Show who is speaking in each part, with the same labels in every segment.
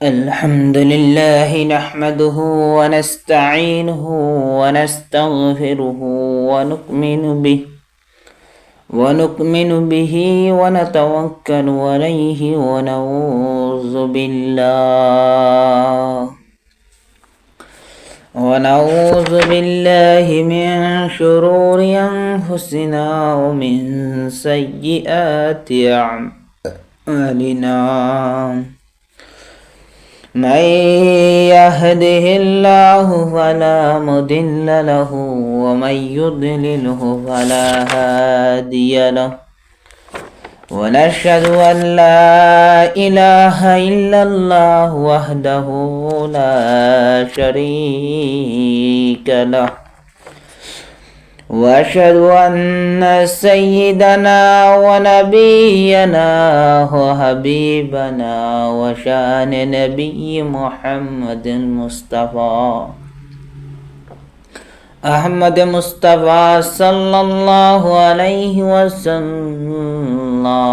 Speaker 1: الحمد لله نحمده ونستعينه ونستغفره ونؤمن به ونتوكل عليه ونعوذ بالله من شرور أنفسنا ومن سيئات أعمالنا من يهده الله فلا مضل له ومن يضلله فلا هادي له ونشهد أن لا إله إلا الله وحده لا شريك له وأشهد أن سيدنا ونبينا وحبيبنا وشان نبي محمد أحمد مصطفى صلى الله عليه وسلم.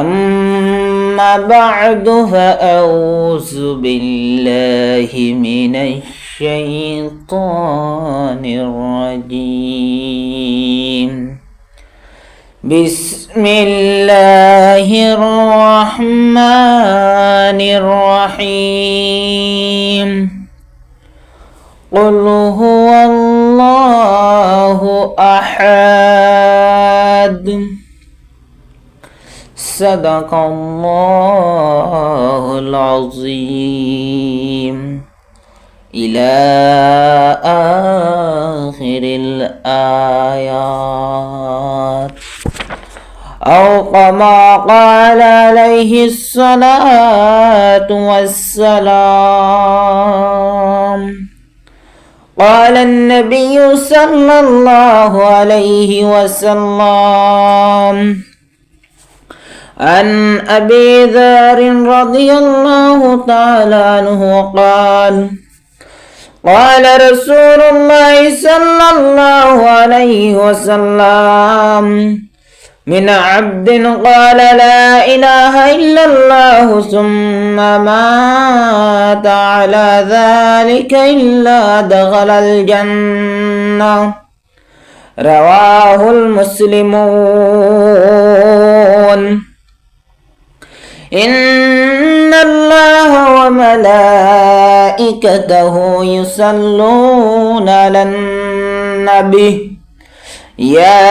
Speaker 1: أما بعد فأعوذ بالله من الشيطان الرجيم. بسم الله الرحمن الرحيم. قل هو الله أحد. صدق الله العظيم. إلى آخر الآيات. أو كما قال عليه الصلاة والسلام. قال النبي صلى الله عليه وسلم عن أبي ذر رضي الله تعالى عنه قال قال رسول الله صلى الله عليه وسلم من عبد قال لا إله إلا الله ثم مات على ذلك إلا دخل الجنة. رواه المسلمون. إن الله وملائكته يصلون على النبي يا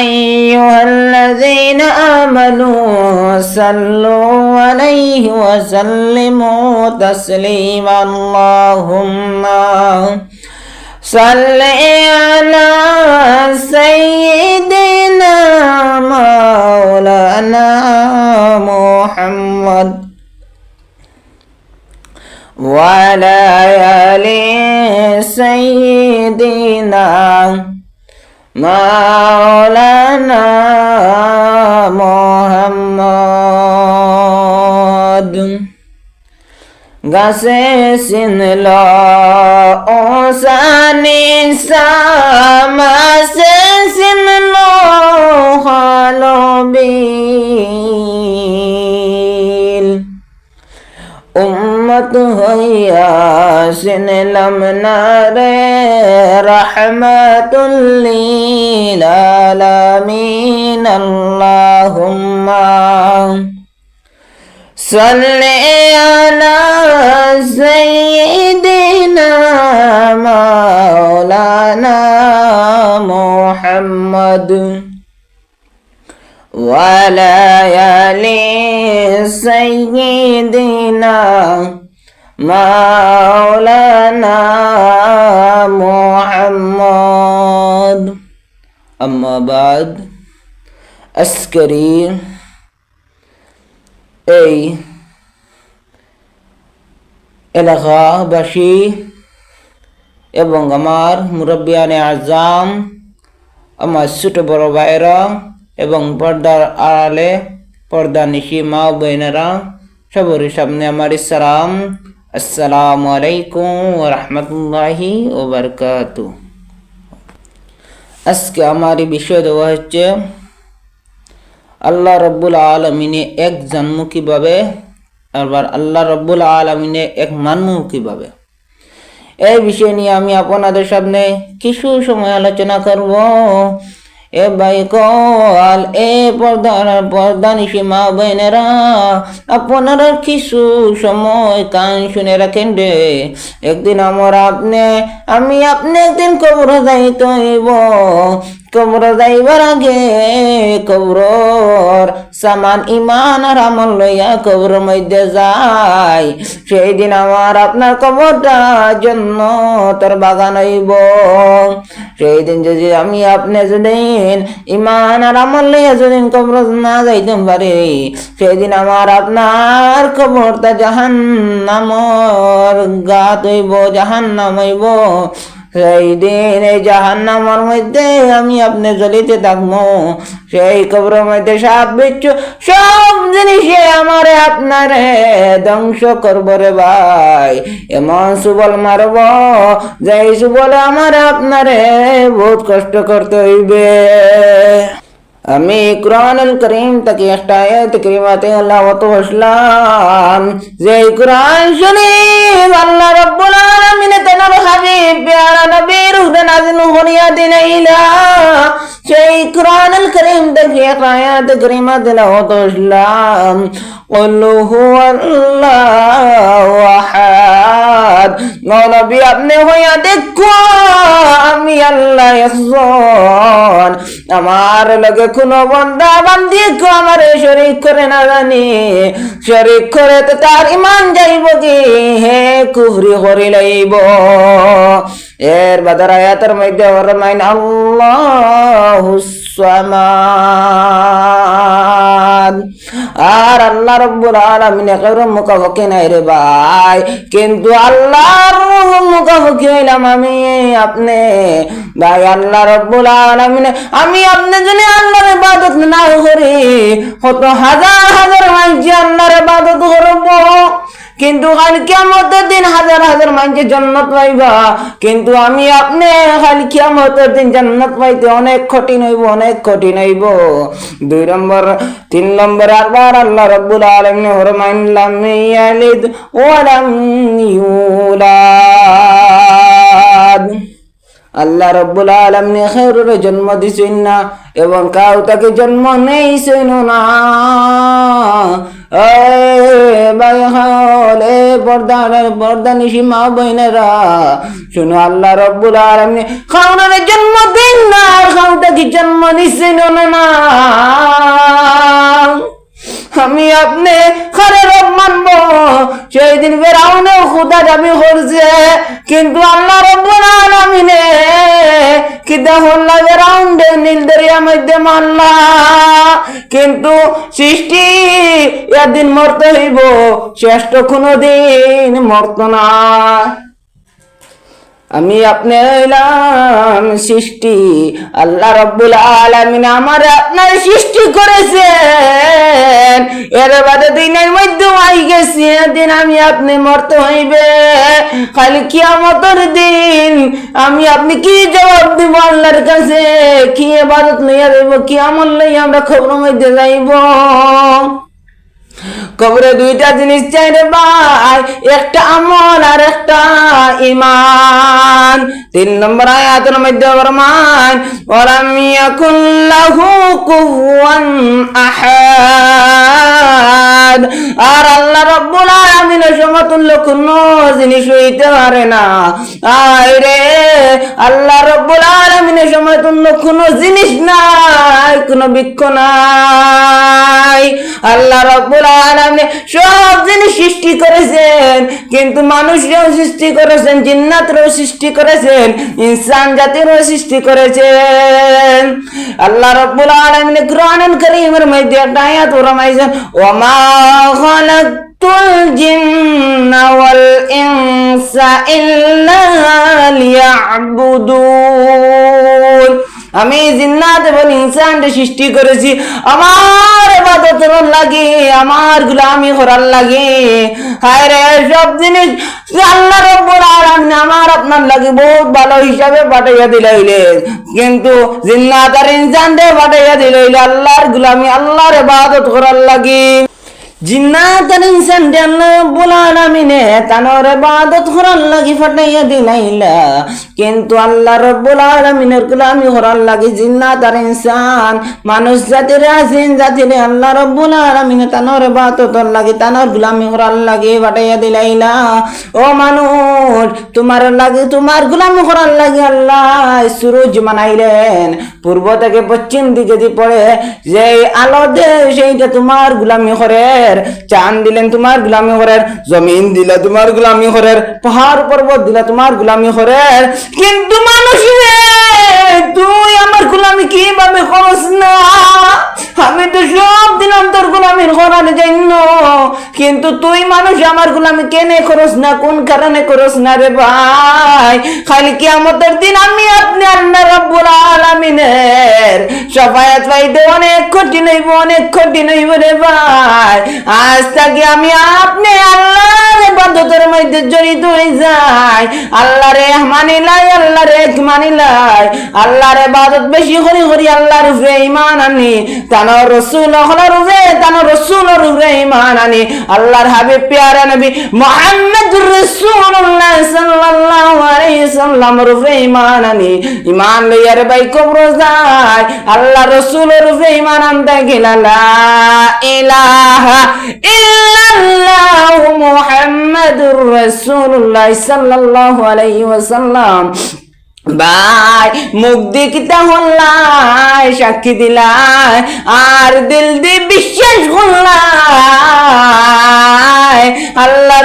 Speaker 1: أيها الذين آمنوا صلوا عليه وسلموا تسليما. اللهم صل على سيدنا مولانا محمد وعلى آل سيدنا مولانا محمد. গাছে সিনল ওসানি সামাসে সিনল হালবিল উম্মত হইয়া সিনলাম না রে রাহমাতুল লিল আলামিন। আল্লাহুম্মা সাল্লি আলা সাইয়্যিদিনা মাওলানা মুহাম্মদ ওয়া আলা আলি সাইয়্যিদিনা মাওলানা মুহাম্মদ। আম্মা বাদ। আজকেরই এই এলাকাবাসী এবং আমার মুরব্বিয়ানে আজম, আমার ছোট বড় ভাইরা এবং পর্দার আড়ালে পর্দা নিশি মা বোনেরা সবরের সামনে আমার সালাম। আসসালামু আলাইকুম ওয়া রাহমাতুল্লাহি ওয়া বারাকাতুহু। আজকে আমার বিষয় দেওয়া হচ্ছে আল্লাহ রব্বুল আলমিনে এক জন্ম কিভাবে আবার আল্লাহ রব্বুল আলামিনে এক মানমু কিভাবে, এই বিষয় নিয়ে আমি আপনাদের সামনে কিছু সময় আলোচনা করব। এ ভাই কল এ পর্দানিশি মা বোনেরা, আপনারা কিছু সময় কান শুনে রাখেন রে। একদিন আমি আপনি একদিন কবর যাইতে হইব। কবর যাইবার আগে কবরর সামান ইমান আর আমল লইয়া কবর মধ্যে যায়। সেই দিন আমার আপনার কবরটা জন্য তোর বাগান হইব। সেই দিন যদি আমি আপনি যদি ইমান আর আমল লইয়া যদি কবর না যাইতে পারি, সেই দিন আমার আপনার কবরটা জাহান্নামর গাত হইব, জাহান্নাম হইব। সেই দিন এই জাহান্নামের মধ্যে আমি আপনি জ্বলিতে থাকবো। সেই কবরের মধ্যে সাপ বিচ্ছু সব জিনিসে আমারে আপনারে ধ্বংস করব রে ভাই। এমন সুবল মারব যে সুবলে আমারে আপনারে বহুত কষ্ট করতে হইবে। আমি কুরআনুল কারীম থেকে একটা আয়াত কারিমাতে আল্লাহ বললাম যে কুরআন শরীফ আল্লাহ রাব্বুল আলামিন তার হাবিব প্যারা নবীর উপরে নাযিল করিয়া দিলাইলা। সেই কুরআনুল কারীম থেকে একটা আয়াত কারিমা তেলাওয়াত করলাম, কুল হুয়াল্লাহু আহাদ। নবী আপনি হইয়া দেখো আমি আল্লাহ একজন, আমার লগে কোনো বান্দা বান্দি আমার শরীক করে না জানি। শরীক করে তো তার ইমান যাইব কি? হে কুফরি করি লইব। এর বাদার আয়াতের মধ্যে ফরমাইন আল্লাহুস সামাদ। আর আল্লাহ রাব্বুল আলামিন এর মুখাপেক্ষি নাই রে ভাই, কিন্তু আল্লাহর মুখাপেক্ষি হইলাম আমি আপনি ভাই। আল্লাহ রাব্বুল আলামিন আমি আপনি যদি আল্লাহর ইবাদত না করি, কত হাজার হাজার মানুষ আল্লাহর ইবাদত করব, কিন্তু কাল কিয়ামতের দিন হাজার হাজার মানুষ জান্নাত পাইবা, কিন্তু আমি আপনি কাল কিয়ামতের দিন জান্নাত পাইতে অনেক কঠিন হইব, অনেক কঠিন হইব। 2 নম্বর 3 নম্বর আবার আল্লাহ রাব্বুল আলামিন ফরমাইন লাম ইয়ালিদ ওয়া লাম ইউলাদ। আল্লাহ রাব্বুল আলামিন খায়রুর জন্ম দিছেন না এবং কাউ তাকে জন্ম নেইছেন না। ভাই হলে বর্দানিশি মা বোনেরা শুনো, আল্লাহ রাব্বুল আলামিন খাওনের জন্ম দেন না আর খাও তাকে জন্ম দিছেন না। আমি আপনি খারে রব মানব। সেই দিন ফেরাউনও খোদা দাবি করছে, কিন্তু আল্লাহ রাব্বুল আলামিনে কি দেখলা ফেরাউন নীল দরিয়ার মধ্যে মানলা, কিন্তু সৃষ্টি একদিন মরতে হইব, শ্রেষ্ঠ কোনদিন মরত না। আমি আপনি হইলাম সৃষ্টি, আল্লাহ রাব্বুল আলামিন আমার আপনার সৃষ্টি করেছেন। এর বাদে দিনের মধ্যে আই গেছে দিন আমি আপনি মরতে হইবে। খালি কিয়ামতের দিন আমি আপনি কি জবাব দিব আল্লাহর কাছে? কি ইবাদত লইয়া যাইব, কি আমল লইয়া আমরা কবরের মধ্যে যাইব? কবরে দুইটা জিনিস চাই রে ভাই, একটা আমল আর একটা ঈমান। 3 নম্বর আয়াতের মধ্যে ফরমান ওয়ালাম ইয়াকুল লাহু কুফুয়ান আহাদ। আর আল্লাহ রাব্বুল আলামিনের সমতুল্য কোনো জিনিস হইতে পারে না। আরে আল্লাহ রাব্বুল আলামিনের সমতুল্য কোনো জিনিস নাই, কোনো বৃক্ষ নাই। আল্লাহ রাব্বুল আলামিন সব জিনিস সৃষ্টি করেছেন, কিন্তু মানুষকেও সৃষ্টি করেছেন, জিন্নাতও সৃষ্টি করেছেন, ইনসান জাতিরও সৃষ্টি করেছেন। আল্লাহ রাব্বুল আলামিন কুরআনুল কারীমের মধ্যে একটা আয়াত ফরমাইছেন ওয়ামা খালাকতুল জিন্না ওয়াল ইনসা ইল্লা লিয়াবুদুন। আমি জিন্নাত এবং ইনসানকে সৃষ্টি করেছি আমার ইবাদত করার লাগে, আমার গোলামি করার লাগে। হায় রে, সব জিনিস আল্লাহ রাব্বুল আলামিন আমার আপনার লাগে বহুত ভালো হিসাবে পাঠাইয়া দিলাইলেন, কিন্তু জিন্নাত আর ইনসানকে পাঠাইয়া দিলাইলে আল্লাহর গোলামি, আল্লাহর ইবাদত করার লাগে। জিন্নাত আর ইনসান দে আল্লাহ রাব্বুল আলামিনে তানোর ইবাদত করার লাগি ফাটাইয়া দিলাইলা কিন্তু আল্লাহ রাব্বুল আলামিনের গোলামি করার লাগি জিন্নাত আর ইনসান মানুষ জাতির জিন জাতির আল্লাহ রাব্বুল আলামিনে তানোর ইবাদতর লাগি তানোর গোলামি করার লাগি ফাটাইয়া দিলাইলা ও মানুষ তোমার লাগি তোমার গোলামি করার লাগি আল্লাহ সূরজ বানাইলেন পূর্ব থেকে পশ্চিম দিকে যে পড়ে যে আলো দে সেইটা তোমার গোলামি করে চাঁদ দিলেন তোমার গোলামি করের জমিন দিলে তোমার গোলামি করের পাহাড় পর্বত দিলে তোমার গোলামি করের কিন্তু মানুষ রে তুই আমার গোলামি কিভাবে করস না আমি তো সব দিলাম তোর গোলামির করার জন্য কিন্তু তুই মানুষ আমার গোলামি কেনে করস না কোন কারণে করস না রে ভাই খালি কিয়ামতের দিন আমি আপনি আল্লাহ রাব্বুল আলামিনের শাফায়াত পাইতে অনেক কঠিন হইব রে ভাই আজ থেকে আমি আপনি আল্লাহর ইবাদতের মধ্যে জড়িত হয়ে যাই আল্লাহর মানিলাই আল্লাহর এক মানিলাই আল্লাহর ইবাদত বেশি করি আল্লাহর উপরে ঈমান আনি তানোর রাসূলের উপরে ঈমান আনি আল্লাহর হাবিব প্যারা নবী মুহাম্মদুর রাসূলুল্লাহ সাল্লাল্লাহু আলাইহি সাল্লামের উপরে ঈমান আনি ঈমান লইয়া রে ভাই কবর যায় আল্লাহ রাসূলের উপরে ঈমান আনতে গেলা লা ইলাহা ইল্লাল্লাহু মুহাম্মাদুর রাসূলুল্লাহ সাল্লাল্লাহু আলাইহি ওয়াসাল্লাম ভাই মুখ দিয়ে কিতা হল্লাই সাক্ষী দিলাই আর দিল দিয়ে বিশ্বাস করলাই আল্লাহ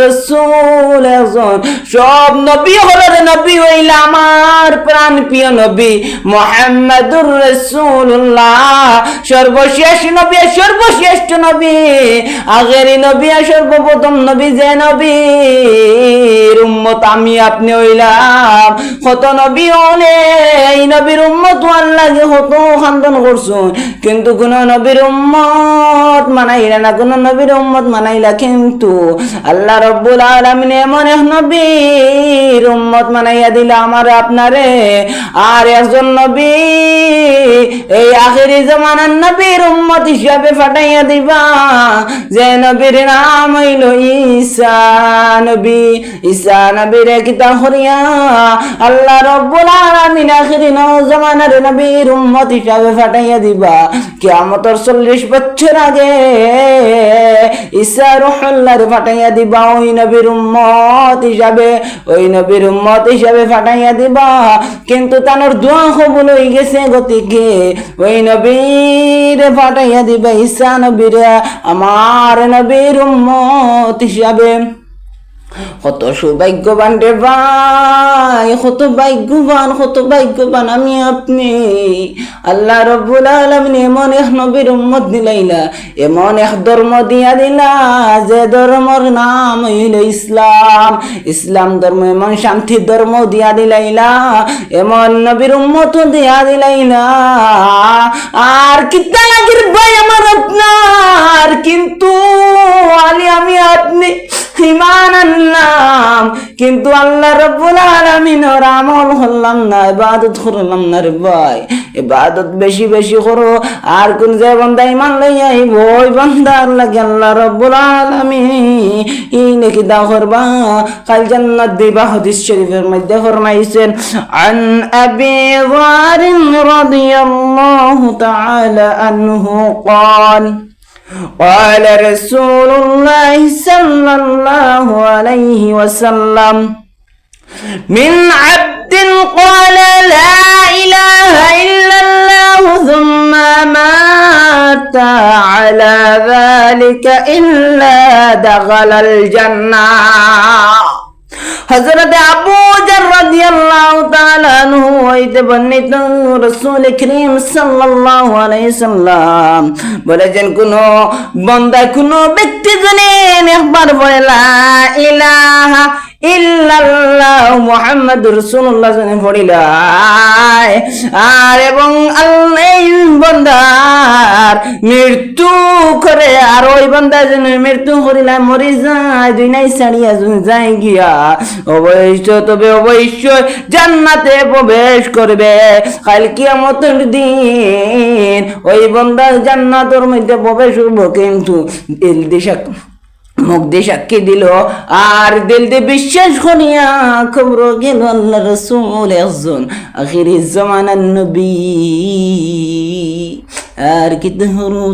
Speaker 1: রসুল একজন সব নবী হলো রে নবী হইল আমার প্রাণ প্রিয় নবী মুহাম্মাদুর রাসূলুল্লাহ সর্বশেষ নবী সর্বশ্রেষ্ঠ নবী আগেরই নবী সর্বপ্রথম নবী যে নবীর উম্মত আমি আপনি হইলাম কত নবী হলে এই নবীর উম্মত আল্লাহকে কত খান্দন করছুন কিন্তু কোন নবীর উম্মত মানাইলা না কোন নবীর উম্মত মানাইলা কিন্তু আল্লাহ রাব্বুল আলামিন এমন এক নবীর উম্মত মানাইয়া দিলা আমার আপনারে আর একজন নবী এই আখেরি জামানার নবীর উম্মত হিসাবে ফাটাইয়া দিবা যে নবীর নাম হইল ঈসা নবী রে কিতা করিয়া আল্লাহ রাব্বুল আলামিন আখেরি জামানার নবীর উম্মত হিসাবে ফাটাইয়া দিবা কিয়ামতের 40 বছর আগে ঈসা রূহুল্লাহ ফাটাইয়া দিবা ওই নবীর উম্মত হিসাবে ফাটাইয়া দিবা কিন্তু তানোর দোয়া কবুল হয়ে গেছে গতিকে ওই নবীর ফাটাইয়া দিবা ঈসা নবীরে আমার নবীর উম্মত হিসাবে কত সৌভাগ্যবান রে ভাই কত ভাগ্যবান আমি আপনি আল্লাহ রাব্বুল আলামিন এমন এক নবীর উম্মত দিলাইলা এমন এক ধর্ম দিয়া দিলা যে ধর্মর নাম হইল ইসলাম ধর্ম এমন শান্তির ধর্ম দিয়া দিলাইলা এমন নবীর উম্মত দিয়া দিলাইলা আর কিতা লাগির ভাই আমার আপনার কিন্তু আমি আপনি ঈমান আনলাম কিন্তু আল্লাহ রাব্বুল আলামিনের আমল করলাম না ইবাদত করলাম না রে ভাই ইবাদত বেশি করো আর কোন যে বান্দা ঈমান লইয়া আইব ওই বান্দার লাগি আল্লাহ রাব্বুল আলামিন নাকি দাও করবা কাল জান্নাত দিবা হাদিস শরীফের মধ্যে ফরমাইছেন আন আবি যার রাদিয়াল্লাহু তাআলা আনহু قال رسول الله صلى الله عليه وسلم من عبد قال لا إله إلا الله ثم مات على ذلك إلا دخل الجنة হযরত আবু যার রাদিয়াল্লাহু তাআলা আনহু হইতে বর্ণিত রাসূল করিম সাল্লাল্লাহু আলাইহি সাল্লাম বলেছেন কোন বান্দা কোন ব্যক্তি যদি একবার বলে লা ইলাহা ইল্লাল্লাহ মুহাম্মাদুর রাসূলুল্লাহ জানে পড়িলাই আর এবং আল্লাহ এই বান্দার মৃত্যু করে আর ওই বান্দা যেন মৃত্যু করিলা মরি যায় দুনিয়ায় ছাড়িয়া যায় গিয়া অবশ্যই জান্নাতে প্রবেশ করবে কাল কিয়ামতের দিন ওই বান্দা জান্নাতের মধ্যে প্রবেশ করব কিন্তু দিল দিশা মুখ দিয়ে সাক্ষী দিল আর দিল দিয়ে বিশ্বাস করিয়া খবর গেল আল্লাহ রাসূল একজন আখিরি জামানার নবী আর কি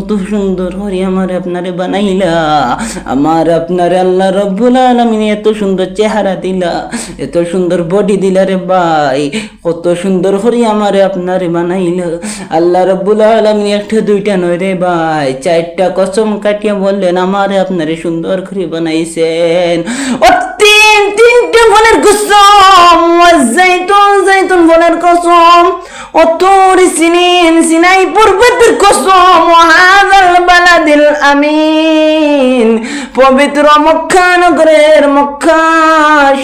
Speaker 1: তো সুন্দর করে আমার আপনারে বানাইলা আমার আপনারে আল্লাহ রব্বুল আলামিন এত সুন্দর চেহারা দিলা এত সুন্দর বডি দিলা রে ভাই কত সুন্দর করে আমারে আপনারে বানাইলা আল্লাহ রব্বুল আলামিন একটা দুইটা নয় রে ভাই চারটা কসম কাটিয়ে বললেন আমারে আপনারে সুন্দর করে বানাইছেন ও তিনটে ফলের কসম জাইতুন ফলের কসম ও তোর সিনাই পর্বতের কসম হাযাল বালাদিল আমিন পবিত্র মক্কা নগরের মক্কা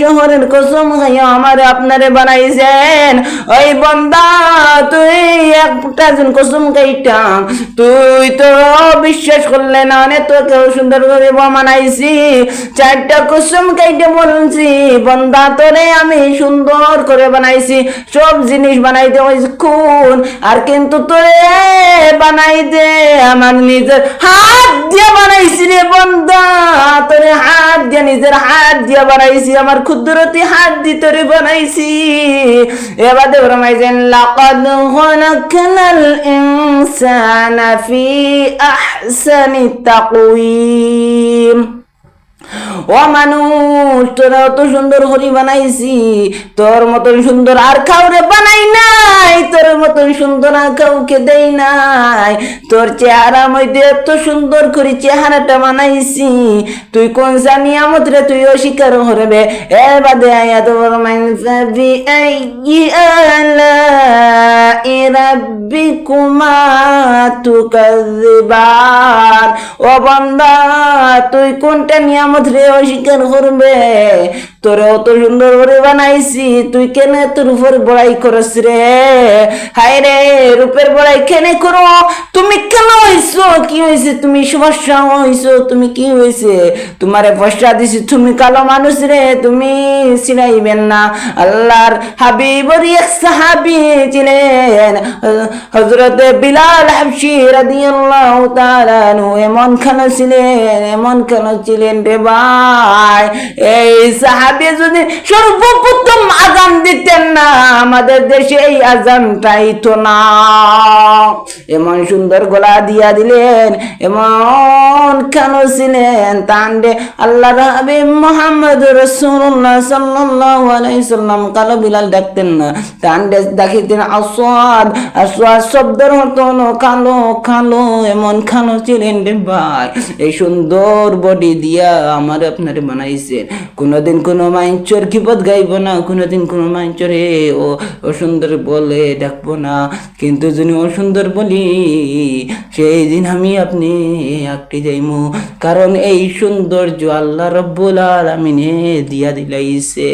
Speaker 1: শহরের কসম খাইয়া আমারে আপনারে বানাইছেন ওই বান্দা তুই একটা জন কসম খাইটা তুই তো বিশ্বাস করলে না তো কেউ সুন্দর করে বানাইছি চারটা কসম খাইতে বলছি বান্দা তোরে আমি সুন্দর করে বানাইছি সব জিনিস বানাইতে হয়েছে খুন আর কিন্তু তোরে বানাইতে আমার নিজের হাত দিয়ে বানাইছি রে বান্দা তোরে হাত দিয়ে নিজের হাত দিয়ে বানাইছি আমার ক্ষুদ্রতি হাত দিয়ে তোরে বানাইছি এবারে ফরমাইছেন লাকাদ খালাকনাল ইনসানা ফি আহসানি তাকওয়িম ও মানুষ তোরা অত সুন্দর হরি বানাইছি তোর মতন সুন্দর আর কাউরে বানাই নাই তোর মতন সুন্দর আর কাউকে দেই নাই তোর চেহারা মধ্যে এত সুন্দর করে চেহারাটা বানাইছি তুই কোন নিয়ামত রে তুই অস্বীকার করবে এর বাদে আয়াত ফরমাইন ফাবি আইয়ি আলাই রাব্বিকুমা তুকাযিবান ও বান্দা তুই কোনটা নিয়ামত রে অস্বীকার করবে তোরে অত সুন্দর করে বানাইছি তুই কেন তোর উপর বড়াই করস রে হায় রে রূপের বড়াই কেন করো তুমি কেন হইছো কি হয়েছে তুমি সমস্যা হইছো তুমি কি হয়েছে তোমারে পয়সা দিছি তুমি কালো মানুষ রে তুমি চিনাইবেন না আল্লাহর হাবিবর এক সাহাবী ছিলেন হযরত বিলাল হাবশী রাদিয়াল্লাহু তাআলা আনহু এমন কেন ছিলেন রে ভাই এই সাহাবী যদি সর্বপ্রথম আযান দিতেন না আমাদের দেশে এই আযানটাই তো না এমন সুন্দর গলা দিয়া দিলেন এমন কেন ছিলেন তান্ডে আল্লাহর হাবিব মুহাম্মদুর রাসূলুল্লাহ সাল্লাল্লাহু আলাইহি সাল্লাম কালো বিলাল ডাকতেন না তান্ডে দেখিতেন আসওয়াদ শব্দের হতো কালো এমন কালো ছিলেন রে ভাই এই সুন্দর বডি দিয়া আমার আপনারে বানাইছেন কোনোদিন কোনো মাইনচর কিপত গাইব না কোনোদিন কোনো মাইনচরে ও সুন্দর বলে ডাকবো না কিন্তু যদি ও সুন্দর বলি সেই দিন আমি আপনি আঁকতে যাইমু কারণ এই সৌন্দর্য আল্লাহ রব্বুল আলামিন দিয়া দিলাইছে।